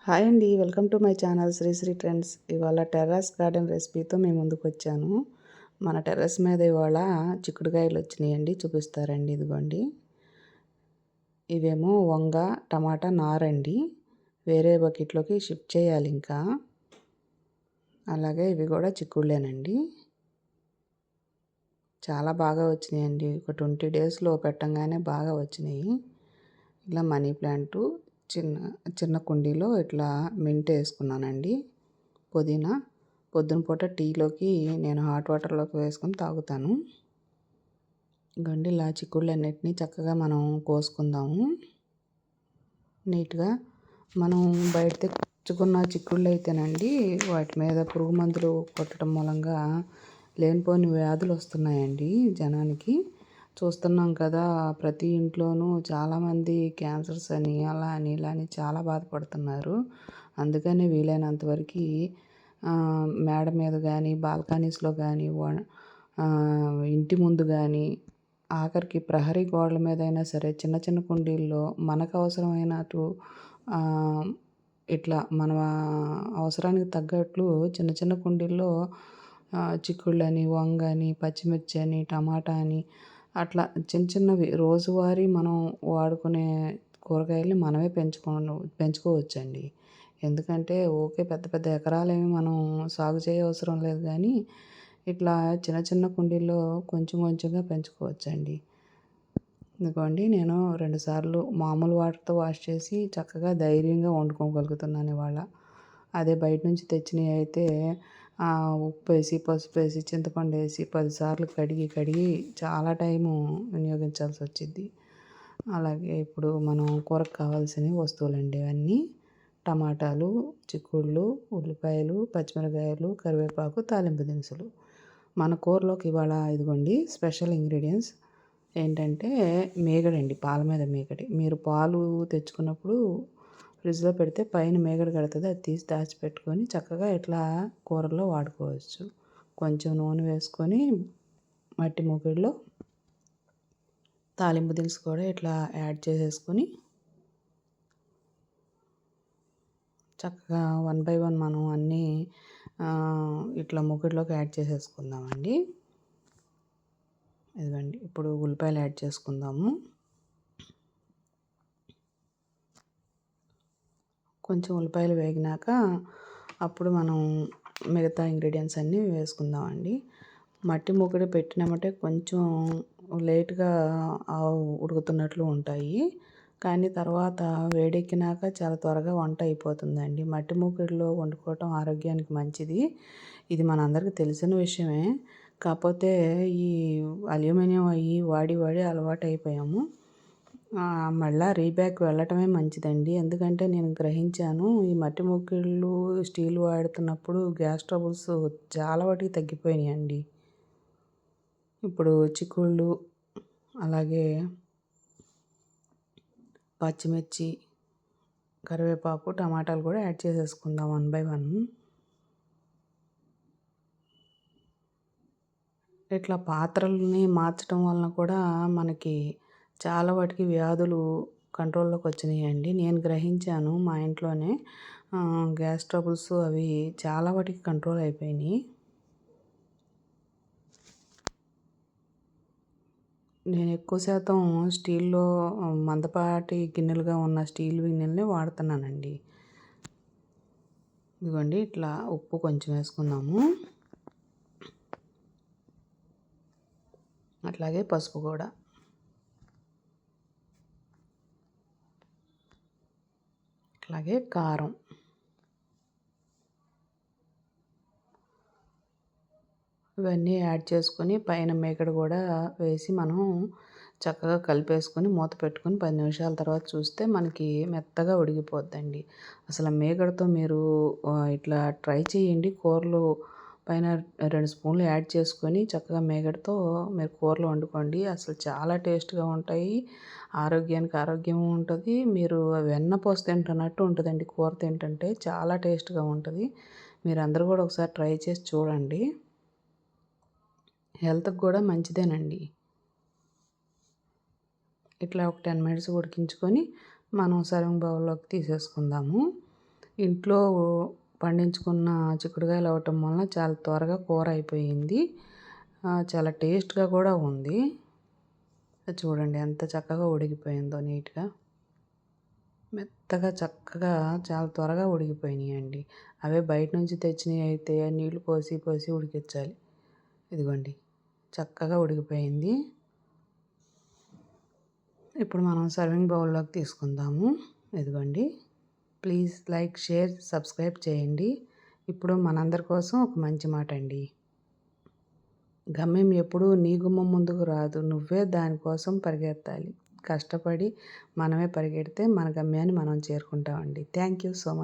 Hi అండి, welcome to my channel Sri trends. ఇవాళ terrace garden రెసిపీతో మేము ముందుకు వచ్చాను. మన టెర్రస్ మీద ఇవాళ చిక్కుడుకాయలు వచ్చినాయండి, చూపిస్తారండి. ఇదిగోండి, ఇవేమో వంగ టమాటా నారండి. వేరే బకెట్లోకి షిఫ్ట్ చేయాలి ఇంకా. అలాగే ఇవి కూడా చిక్కుడులేనండి. చాలా బాగా వచ్చినాయండి. ఒక 20 డేస్లో పెట్టంగానే బాగా వచ్చినాయి. ఇలా మనీ ప్లాంటు చిన్న చిన్న కుండీలో ఇట్లా మింట్ వేసుకున్నానండి. పుదీనా పొద్దున పూట టీలోకి నేను హాట్ వాటర్లోకి వేసుకొని తాగుతాను. గండి ఇలా చిక్కుళ్ళన్నిటినీ చక్కగా మనం కోసుకుందాము నీట్గా. మనం బయట తెచ్చుకున్న చిక్కుళ్ళు అయితేనండి, వాటి మీద పురుగు మందులు కొట్టడం మూలంగా లేనిపోని వ్యాధులు వస్తున్నాయండి జనానికి. చూస్తున్నాం కదా, ప్రతి ఇంట్లోనూ చాలామంది క్యాన్సర్స్ అని అలా అని ఇలా అని చాలా బాధపడుతున్నారు. అందుకని వీలైనంతవరకు మేడ మీద కానీ బాల్కనీస్లో కానీ ఇంటి ముందు కానీ ఆఖరికి ప్రహరీ గోడల మీద అయినా సరే చిన్న చిన్న కుండీల్లో మనకు అవసరమైనట్టు ఇట్లా మన అవసరానికి తగ్గట్లు చిన్న చిన్న కుండీల్లో చిక్కుళ్ళని, వంగని, పచ్చిమిర్చి అని, టమాటా అని అట్లా చిన్న చిన్నవి రోజువారీ మనం వాడుకునే కూరగాయల్ని మనమే పెంచుకోవచ్చండి. ఎందుకంటే ఓకే, పెద్ద పెద్ద ఎకరాలేమి మనం సాగు చేయవసరం లేదు, కానీ ఇట్లా చిన్న చిన్న కుండీల్లో కొంచెం కొంచెంగా పెంచుకోవచ్చండి. ఇదిగోండి, నేను 2 సార్లు మామూలు వాటర్తో వాష్ చేసి చక్కగా ధైర్యంగా వండుకోగలుగుతున్నాను ఇవాళ. అదే బయట నుంచి తెచ్చినవి అయితే ఉప్పు వేసి, పసుపు వేసి, చింతపండు వేసి 10 సార్లు కడిగి చాలా టైము వినియోగించాల్సి వచ్చింది. అలాగే ఇప్పుడు మనం కూరకు కావాల్సిన వస్తువులండి ఇవన్నీ: టమాటాలు, చిక్కుళ్ళు, ఉల్లిపాయలు, పచ్చిమిరకాయలు, కరివేపాకు, తాలింపు దినుసులు. మన కూరలోకి ఇవాళ ఇదిగోండి స్పెషల్ ఇంగ్రీడియంట్స్ ఏంటంటే మేగడండి, పాల మీద మేగడి. మీరు పాలు తెచ్చుకున్నప్పుడు ఫ్రిడ్జ్లో పెడితే పైన మేగడ కడుతుంది, అది తీసి దాచిపెట్టుకొని చక్కగా ఇట్లా కూరల్లో వాడుకోవచ్చు. కొంచెం నూనె వేసుకొని మట్టి మూకుడులో తాలింపు దినుసు కూడా ఇట్లా యాడ్ చేసేసుకొని చక్కగా 1 బై 1 మనం అన్నీ ఇట్లా మూకుడులోకి యాడ్ చేసేసుకుందామండి. ఇదిగోండి, ఇప్పుడు ఉల్లిపాయలు యాడ్ చేసుకుందాము. కొంచెం ఉల్లిపాయలు వేగినాక అప్పుడు మనం మిగతా ఇంగ్రీడియంట్స్ అన్నీ వేసుకుందామండి. మట్టి మూకుడు పెట్టినామంటే కొంచెం లేట్గా ఉడుకుతున్నట్లు ఉంటాయి, కానీ తర్వాత వేడెక్కినాక చాలా త్వరగా వంట అయిపోతుందండి. మట్టి మూకుడులో వండుకోవటం ఆరోగ్యానికి మంచిది. ఇది మనందరికీ తెలిసిన విషయమే. కాకపోతే ఈ అల్యూమినియం అవి వాడి అలవాటు అయిపోయాము. మళ్ళీ రీబ్యాక్ వెళ్ళటమే మంచిదండి. ఎందుకంటే నేను గ్రహించాను, ఈ మట్టి మూకుళ్ళు స్టీల్ వాడుతున్నప్పుడు గ్యాస్ ట్రబుల్స్ చాలా వాటికి తగ్గిపోయినాయండి. ఇప్పుడు చిక్కుళ్ళు, అలాగే పచ్చిమిర్చి, కరివేపాకు, టమాటాలు కూడా యాడ్ చేసేసుకుందాం 1 బై 1. ఇట్లా పాత్రలని మార్చడం వలన కూడా మనకి చాలా వాటికి వ్యాధులు కంట్రోల్లోకి వచ్చినాయండి. నేను గ్రహించాను మా ఇంట్లోనే. గ్యాస్ ట్రబుల్స్ అవి చాలా వాటికి కంట్రోల్ అయిపోయినాయి. నేను ఎక్కువ శాతం స్టీల్లో మందపాటి గిన్నెలుగా ఉన్న స్టీల్ గిన్నెలనే వాడుతున్నానండి. ఇదిగోండి, ఇట్లా ఉప్పు కొంచెం వేసుకుందాము. అట్లాగే పసుపు కూడా. అట్లాగే కారం. ఇవన్నీ యాడ్ చేసుకొని పైన మేకడ కూడా వేసి మనం చక్కగా కలిపేసుకొని మూత పెట్టుకొని 10 నిమిషాల తర్వాత చూస్తే మనకి మెత్తగా ఉడికిపోద్దండి. అసలు మేగడతో మీరు ఇట్లా ట్రై చేయండి. కూరలు పైన 2 స్పూన్లు యాడ్ చేసుకొని చక్కగా మేగడతో మీరు కూరలు వండుకోండి. అసలు చాలా టేస్ట్గా ఉంటాయి. ఆరోగ్యానికి ఆరోగ్యం ఉంటుంది. మీరు వెన్నపూస తింటున్నట్టు ఉంటుందండి కూర తింటుంటే. చాలా టేస్ట్గా ఉంటుంది. మీరు అందరూ కూడా ఒకసారి ట్రై చేసి చూడండి. హెల్త్కి కూడా మంచిదేనండి. ఇట్లా ఒక 10 మినిట్స్ ఉడికించుకొని మనం సర్వింగ్ బౌల్లోకి తీసేసుకుందాము. ఇంట్లో పండించుకున్న చిక్కుడుకాయలు అవ్వటం వలన చాలా త్వరగా కూర అయిపోయింది. చాలా టేస్ట్‌గా కూడా ఉంది. చూడండి ఎంత చక్కగా ఉడికిపోయిందో నీట్‌గా. మెత్తగా చక్కగా చాలా త్వరగా ఉడికిపోయినాయండి. అవే బయట నుంచి తెచ్చినవి అయితే నీళ్లు పోసి పోసి ఉడికించాలి. ఇదిగోండి చక్కగా ఉడికిపోయింది. ఇప్పుడు మనం సర్వింగ్ బౌల్లోకి తీసుకుందాము. ఇదిగోండి. ప్లీజ్ లైక్, షేర్, సబ్స్క్రైబ్ చేయండి. ఇప్పుడు మనందరి కోసం ఒక మంచి మాట అండి. గమ్యం ఎప్పుడూ నీ గుమ్మం ముందుకు రాదు. నువ్వే దానికోసం పరిగెత్తాలి. కష్టపడి మనమే పరిగెడితే మన గమ్యాన్ని మనం చేరుకుంటామండి. Thank you so much.